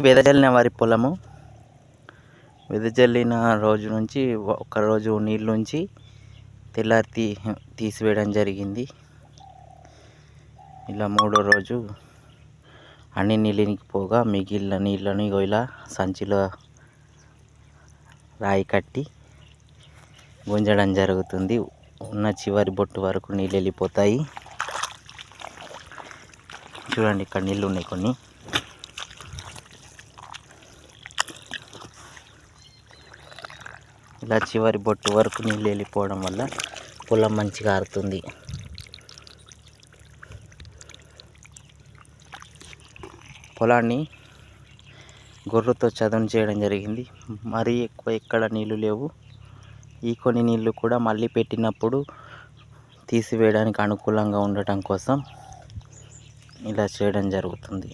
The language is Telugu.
వెదజల్లిన వరి పొలము. వెదజల్లిన రోజు నుంచి ఒకరోజు నీళ్ళు ఉంచి తెల్లారి తీసివేయడం జరిగింది. ఇలా మూడో రోజు అన్ని నీళ్ళనిపోగా మిగిలిన నీళ్ళని ఇలా సంచిలో రాయి కట్టి గుంజడం జరుగుతుంది. ఉన్న చివరి బొట్టు వరకు నీళ్ళు వెళ్ళిపోతాయి. చూడండి, ఇక్కడ నీళ్ళు ఉన్నాయి కొన్ని. ఇలా చివరి బొట్టు వరకు నీళ్ళు వెళ్ళిపోవడం వల్ల పొలం మంచిగా ఆరుతుంది. పొలాన్ని గొర్రుతో చదును చేయడం జరిగింది. మరీ ఎక్కువ ఎక్కడ నీళ్ళు లేవు. ఈ కొన్ని నీళ్ళు కూడా మళ్ళీ పెట్టినప్పుడు తీసివేయడానికి అనుకూలంగా ఉండటం కోసం ఇలా చేయడం జరుగుతుంది.